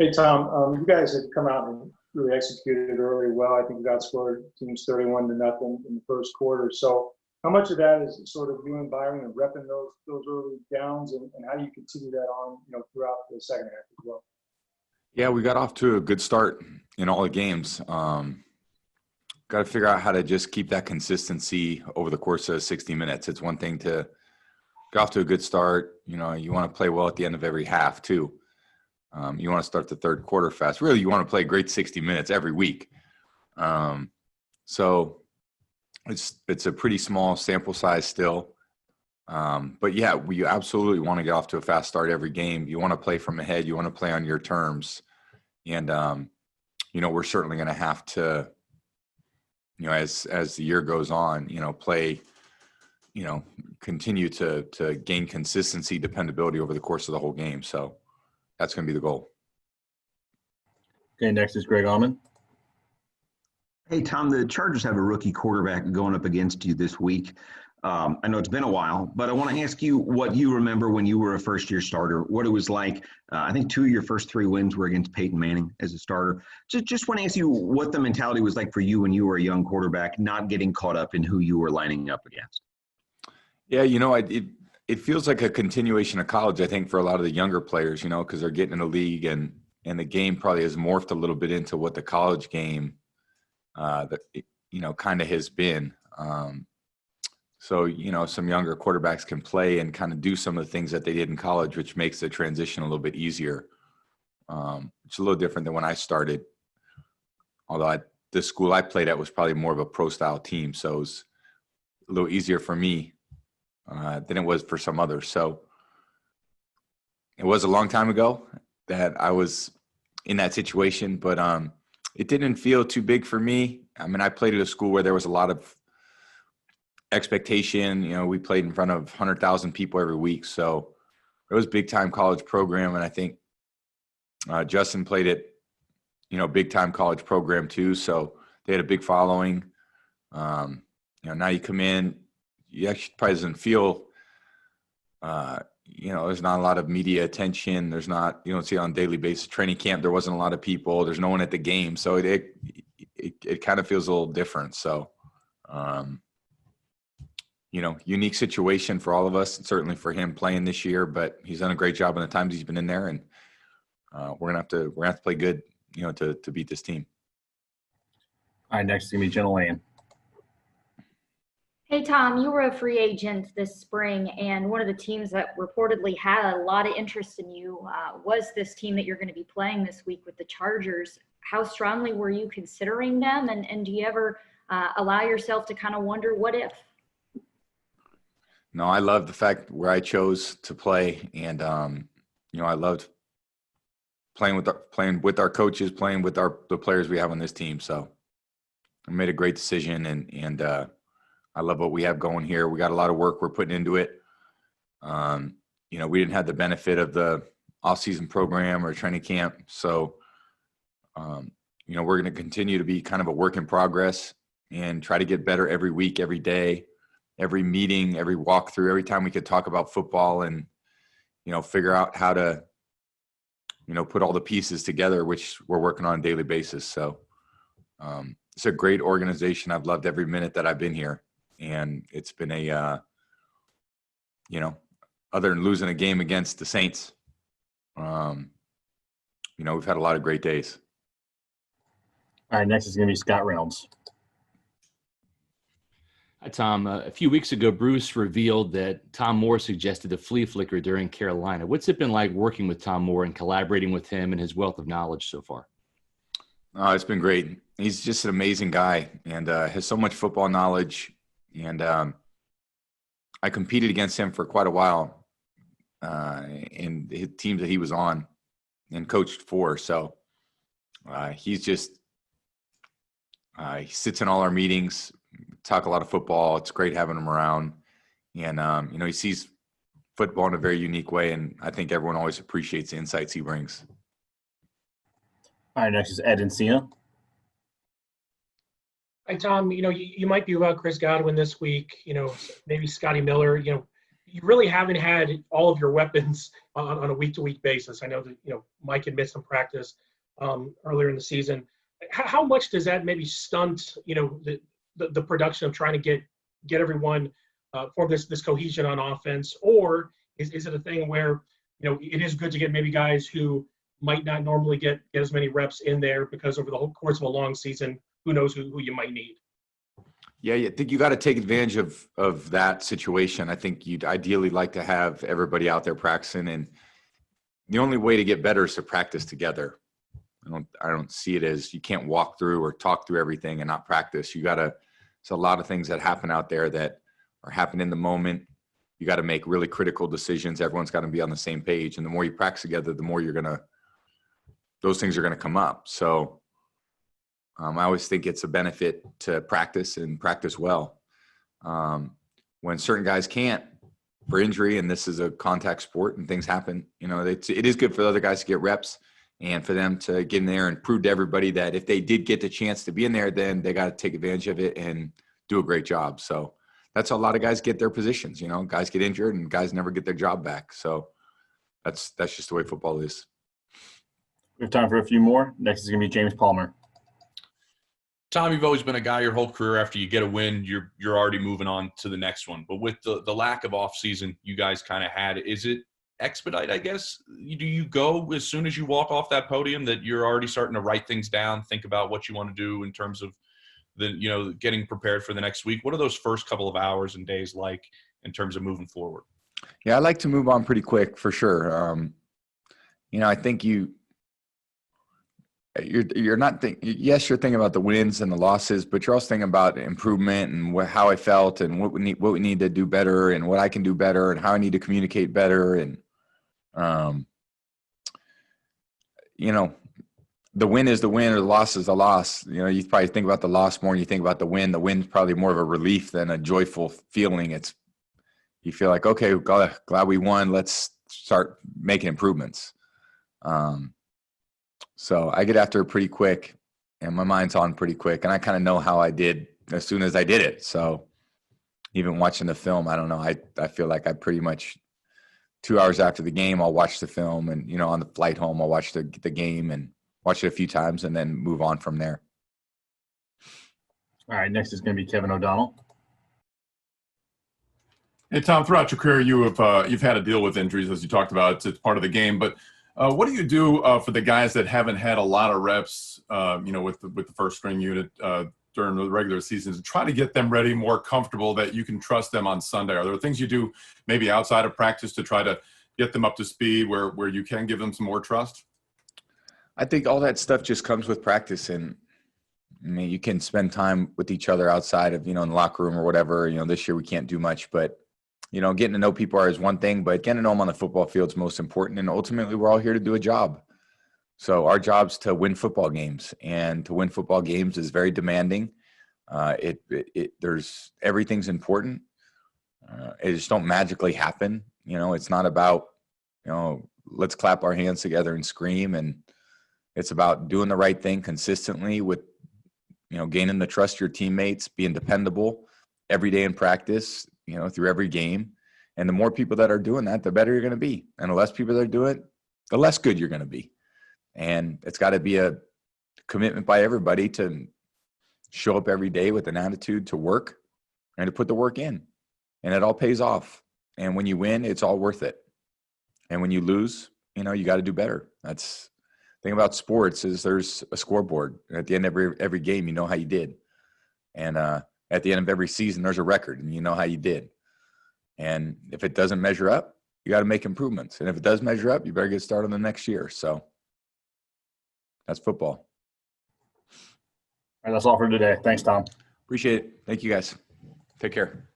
Hey, Tom, you guys had come out and really executed early well. I think you outscored teams 31-0 in the first quarter. So how much of that is sort of you and Byron and repping those early downs, and how do you continue that on, throughout the second half as well? Yeah, we got off to a good start in all the games. Got to figure out how to just keep that consistency over the course of 60 minutes. It's one thing to get off to a good start. You want to play well at the end of every half too. You want to start the third quarter fast. Really, you want to play a great 60 minutes every week. So it's a pretty small sample size still. But yeah, we absolutely want to get off to a fast start every game. You want to play from ahead. You want to play on your terms. And, we're certainly going to have to, as the year goes on, play, continue to gain consistency, dependability over the course of the whole game. So that's going to be the goal. Okay, next is Greg Allman. Hey, Tom, the Chargers have a rookie quarterback going up against you this week. I know it's been a while, but I want to ask you what you remember when you were a first-year starter, what it was like. I think 2 of your first 3 wins were against Peyton Manning as a starter. Just want to ask you what the mentality was like for you when you were a young quarterback, not getting caught up in who you were lining up against. Yeah, it feels like a continuation of college, I think, for a lot of the younger players, because they're getting in the league and the game probably has morphed a little bit into what the college game, kind of has been. So, some younger quarterbacks can play and kind of do some of the things that they did in college, which makes the transition a little bit easier. It's a little different than when I started, although the school I played at was probably more of a pro-style team, so it was a little easier for me than it was for some others. So it was a long time ago that I was in that situation, but it didn't feel too big for me. I mean, I played at a school where there was a lot of expectation. We played in front of 100,000 people every week. So it was a big time college program. And I think Justin played at, big time college program too. So they had a big following. Now you come in, you actually probably doesn't feel, there's not a lot of media attention. There's not, you don't see it on a daily basis. Training camp, there wasn't a lot of people. There's no one at the game. So it kind of feels a little different. So, unique situation for all of us, and certainly for him playing this year, but he's done a great job in the times he's been in there. And we're going to have to play good, to beat this team. All right, next is going to be Jenna Lane. Hey, Tom, you were a free agent this spring, and one of the teams that reportedly had a lot of interest in you was this team that you're going to be playing this week with the Chargers. How strongly were you considering them, and do you ever allow yourself to kind of wonder what if? No, I love the fact where I chose to play, and I loved playing with our coaches, playing with the players we have on this team. So I made a great decision, and I love what we have going here. We got a lot of work we're putting into it. We didn't have the benefit of the off-season program or training camp, so we're going to continue to be kind of a work in progress and try to get better every week, every day. Every meeting, every walkthrough, every time we could talk about football and, figure out how to, put all the pieces together, which we're working on a daily basis. So it's a great organization. I've loved every minute that I've been here. And it's been other than losing a game against the Saints, we've had a lot of great days. All right, next is going to be Scott Reynolds. Hi, Tom. A few weeks ago, Bruce revealed that Tom Moore suggested a flea flicker during Carolina. What's it been like working with Tom Moore and collaborating with him and his wealth of knowledge so far? It's been great. He's just an amazing guy and has so much football knowledge. And I competed against him for quite a while in the teams that he was on and coached for. So he's just he sits in all our meetings, talk a lot of football. It's great having him around. And, he sees football in a very unique way. And I think everyone always appreciates the insights he brings. All right, next is Ed Encina. Hi, Tom. You might be without Chris Godwin this week, maybe Scotty Miller. you really haven't had all of your weapons on a week-to-week basis. I know that, Mike had missed some practice earlier in the season. How much does that maybe stunt, the production of trying to get everyone form this cohesion on offense? Or is it a thing where, it is good to get maybe guys who might not normally get as many reps in there, because over the whole course of a long season, who knows who you might need? Yeah, I think you got to take advantage of that situation. I think you'd ideally like to have everybody out there practicing, and the only way to get better is to practice together. I don't see it as you can't walk through or talk through everything and not practice. There's a lot of things that happen out there that are happening in the moment. You got to make really critical decisions. Everyone's got to be on the same page, and the more you practice together, the more those things are going to come up. So I always think it's a benefit to practice and practice well. When certain guys can't for injury, and this is a contact sport and things happen, it is good for the other guys to get reps and for them to get in there and prove to everybody that if they did get the chance to be in there, then they got to take advantage of it and do a great job. So that's how a lot of guys get their positions. Guys get injured and guys never get their job back. So that's just the way football is. We have time for a few more. Next is going to be James Palmer. Tom, you've always been a guy your whole career, after you get a win, you're already moving on to the next one. But with the lack of offseason you guys kind of had, is it expedite, I guess? Do you go as soon as you walk off that podium that you're already starting to write things down, think about what you want to do in terms of getting prepared for the next week? What are those first couple of hours and days like in terms of moving forward? Yeah, I like to move on pretty quick for sure. I think you're not yes, you're thinking about the wins and the losses, but you're also thinking about improvement and how I felt and what we need to do better and what I can do better and how I need to communicate better. And, the win is the win or the loss is the loss. You probably think about the loss more than you think about the win. The win's probably more of a relief than a joyful feeling. You feel like, okay, glad we won. Let's start making improvements. So I get after it pretty quick, and my mind's on pretty quick, and I kind of know how I did as soon as I did it. So even watching the film, I don't know. I feel like I pretty much 2 hours after the game, I'll watch the film, and on the flight home, I'll watch the game and watch it a few times, and then move on from there. All right, next is going to be Kevin O'Donnell. Hey, Tom, throughout your career, you've had to deal with injuries, as you talked about. It's part of the game. But what do you do for the guys that haven't had a lot of reps, with the first string unit during the regular season, to try to get them ready, more comfortable, that you can trust them on Sunday? Are there things you do maybe outside of practice to try to get them up to speed where you can give them some more trust? I think all that stuff just comes with practice, and you can spend time with each other outside of, in the locker room or whatever. This year we can't do much, but getting to know people is one thing, but getting to know them on the football field is most important. And ultimately, we're all here to do a job. So our job's to win football games, and to win football games is very demanding. Everything's important. It just don't magically happen. It's not about, let's clap our hands together and scream. And it's about doing the right thing consistently with, gaining the trust of your teammates, being dependable every day in practice, through every game. And the more people that are doing that, the better you're going to be. And the less people that do it, the less good you're going to be. And it's got to be a commitment by everybody to show up every day with an attitude to work and to put the work in. And it all pays off. And when you win, it's all worth it. And when you lose, you got to do better. That's the thing about sports, is there's a scoreboard. And at the end of every game, you know how you did. And at the end of every season, there's a record, and you know how you did. And if it doesn't measure up, you got to make improvements. And if it does measure up, you better get started on the next year. So that's football. All right, that's all for today. Thanks, Tom. Appreciate it. Thank you, guys. Take care.